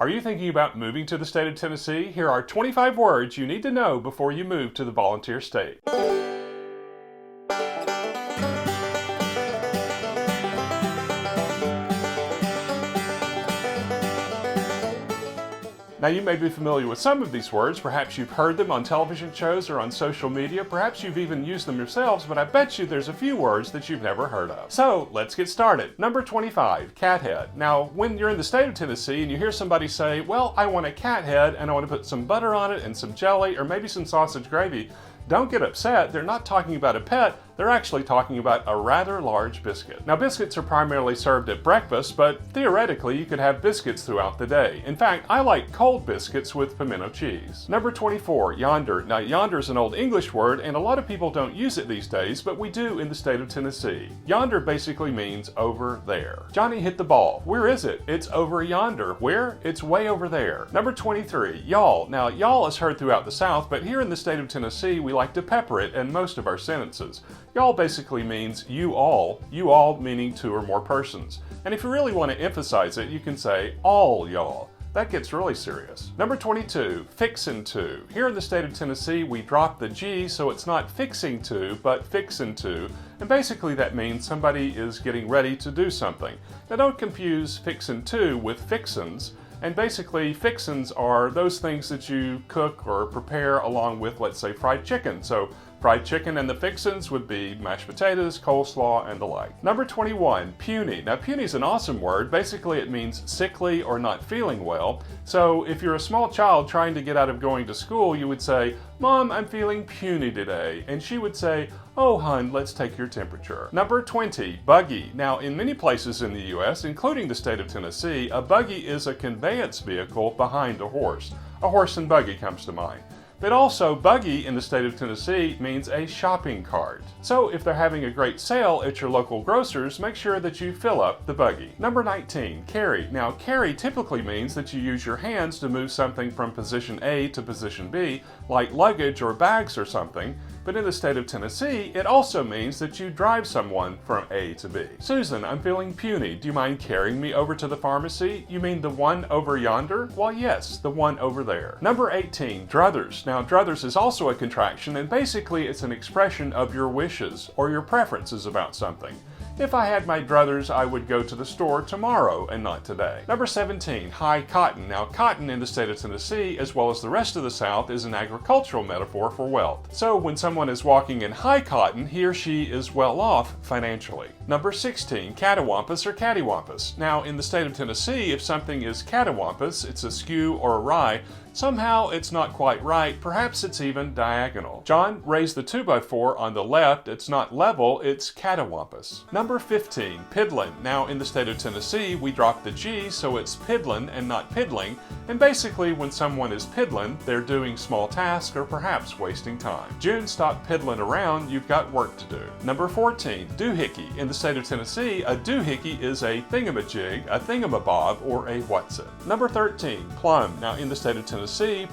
Are you thinking about moving to the state of Tennessee? Here are 25 words you need to know before you move to the volunteer state. Now you may be familiar with some of these words, perhaps you've heard them on television shows or on social media, perhaps you've even used them yourselves, but I bet you there's a few words that you've never heard of. So let's get started. Number 25, cathead. Now when you're in the state of Tennessee and you hear somebody say, well, I want a cathead and I want to put some butter on it and some jelly or maybe some sausage gravy, don't get upset, they're not talking about a pet, they're actually talking about a rather large biscuit. Now biscuits are primarily served at breakfast, but theoretically you could have biscuits throughout the day. In fact, I like cold biscuits with pimento cheese. Number 24, yonder. Now yonder is an old English word and a lot of people don't use it these days, but we do in the state of Tennessee. Yonder basically means over there. Johnny hit the ball. Where is it? It's over yonder. Where? It's way over there. Number 23, y'all. Now y'all is heard throughout the South, but here in the state of Tennessee we like to pepper it in most of our sentences. Y'all basically means you all meaning two or more persons. And if you really want to emphasize it, you can say all y'all. That gets really serious. Number 22, fixin' to. Here in the state of Tennessee, we drop the G, so it's not fixing to, but fixin' to. And basically that means somebody is getting ready to do something. Now don't confuse fixin' to with fixins. And basically, fixins are those things that you cook or prepare along with, let's say, fried chicken. So fried chicken and the fixins would be mashed potatoes, coleslaw, and the like. Number 21, puny. Now puny is an awesome word. Basically it means sickly or not feeling well. So if you're a small child trying to get out of going to school, you would say, Mom, I'm feeling puny today. And she would say, oh hun, let's take your temperature. Number 20, buggy. Now in many places in the US, including the state of Tennessee, a buggy is a conveyance vehicle behind a horse. A horse and buggy comes to mind. But also, buggy in the state of Tennessee means a shopping cart. So if they're having a great sale at your local grocer's, make sure that you fill up the buggy. Number 19, carry. Now carry typically means that you use your hands to move something from position A to position B, like luggage or bags or something. But in the state of Tennessee, it also means that you drive someone from A to B. Susan, I'm feeling puny. Do you mind carrying me over to the pharmacy? You mean the one over yonder? Well, yes, the one over there. Number 18, druthers. Now, druthers is also a contraction, and basically it's an expression of your wishes or your preferences about something. If I had my druthers, I would go to the store tomorrow and not today. Number 17, high cotton. Now, cotton in the state of Tennessee, as well as the rest of the South, is an agricultural metaphor for wealth. So when someone is walking in high cotton, he or she is well off financially. Number 16, cattywampus or cattywampus. Now, in the state of Tennessee, if something is cattywampus, it's askew or awry. Somehow it's not quite right, perhaps it's even diagonal. John, raise the 2x4 on the left, it's not level, it's cattywampus. Number 15, piddlin. Now in the state of Tennessee, we drop the G, so it's piddlin and not piddling, and basically when someone is piddlin, they're doing small tasks or perhaps wasting time. June, stop piddling around, you've got work to do. Number 14, doohickey. In the state of Tennessee, a doohickey is a thingamajig, a thingamabob, or a what's it. Number 13, plum. Now in the state of Tennessee,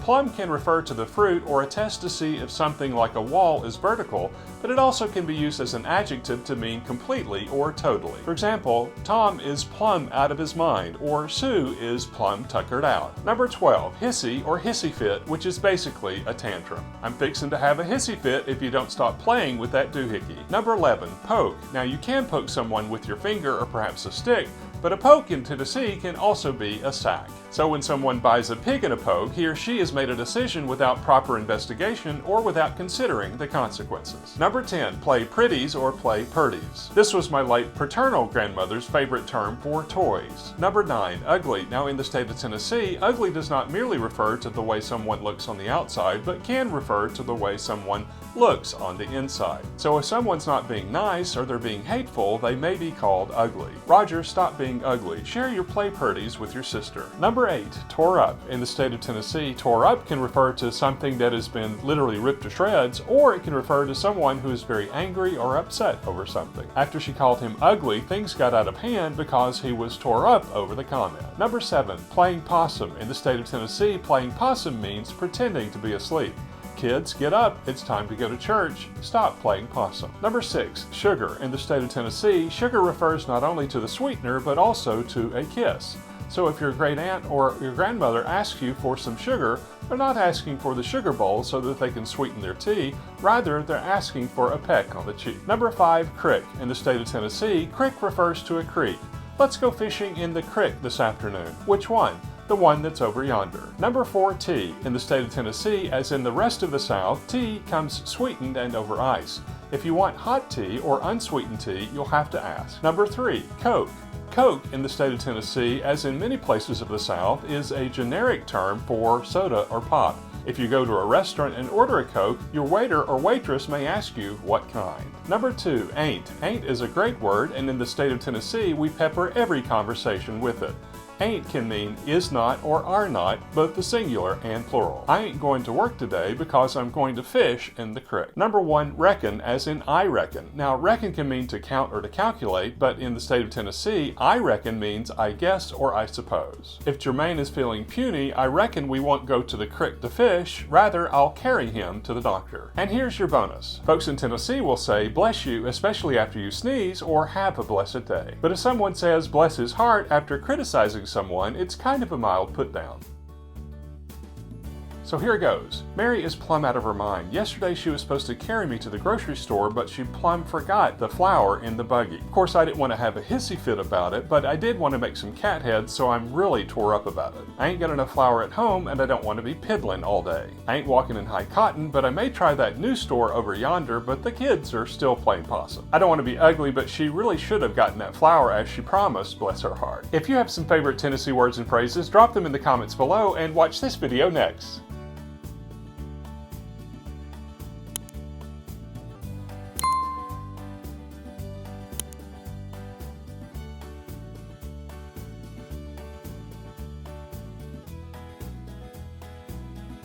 plum can refer to the fruit or attest to see if something like a wall is vertical, but it also can be used as an adjective to mean completely or totally. For example, Tom is plumb out of his mind, or Sue is plumb tuckered out. Number 12, hissy or hissy fit, which is basically a tantrum. I'm fixing to have a hissy fit if you don't stop playing with that doohickey. Number 11, poke. Now you can poke someone with your finger or perhaps a stick, but a poke in Tennessee can also be a sack. So when someone buys a pig in a poke, he or she has made a decision without proper investigation or without considering the consequences. Number 10, play pretties or play purdies. This was my late paternal grandmother's favorite term for toys. Number 9, ugly. Now in the state of Tennessee, ugly does not merely refer to the way someone looks on the outside, but can refer to the way someone looks on the inside. So if someone's not being nice or they're being hateful, they may be called ugly. Roger, stop being ugly. Share your play purdies with your sister. Number 8, tore up. In the state of Tennessee, tore up can refer to something that has been literally ripped to shreds, or it can refer to someone who is very angry or upset over something. After she called him ugly, things got out of hand because he was tore up over the comment. Number 7, playing possum. In the state of Tennessee, playing possum means pretending to be asleep. Kids, get up, it's time to go to church, stop playing possum. Number 6, sugar. In the state of Tennessee, sugar refers not only to the sweetener, but also to a kiss. So if your great aunt or your grandmother asks you for some sugar, they're not asking for the sugar bowl so that they can sweeten their tea, rather they're asking for a peck on the cheek. Number 5, crick. In the state of Tennessee, crick refers to a creek. Let's go fishing in the crick this afternoon. Which one? The one that's over yonder. Number 4, tea. In the state of Tennessee, as in the rest of the South, tea comes sweetened and over ice. If you want hot tea or unsweetened tea, you'll have to ask. Number 3, Coke. Coke in the state of Tennessee, as in many places of the South, is a generic term for soda or pop. If you go to a restaurant and order a Coke, your waiter or waitress may ask you what kind. Number 2, ain't. Ain't is a great word, and in the state of Tennessee, we pepper every conversation with it. Ain't can mean is not or are not, both the singular and plural. I ain't going to work today because I'm going to fish in the creek. Number 1, reckon, as in I reckon. Now, reckon can mean to count or to calculate, but in the state of Tennessee, I reckon means I guess or I suppose. If Jermaine is feeling puny, I reckon we won't go to the creek to fish, rather I'll carry him to the doctor. And here's your bonus. Folks in Tennessee will say bless you, especially after you sneeze, or have a blessed day. But if someone says bless his heart after criticizing someone, it's kind of a mild put down. So here goes. Mary is plumb out of her mind. Yesterday she was supposed to carry me to the grocery store, but she plumb forgot the flour in the buggy. Of course, I didn't want to have a hissy fit about it, but I did want to make some cat heads, so I'm really tore up about it. I ain't got enough flour at home, and I don't want to be piddlin all day. I ain't walking in high cotton, but I may try that new store over yonder, but the kids are still playing possum. I don't want to be ugly, but she really should have gotten that flour as she promised, bless her heart. If you have some favorite Tennessee words and phrases, drop them in the comments below, and watch this video next.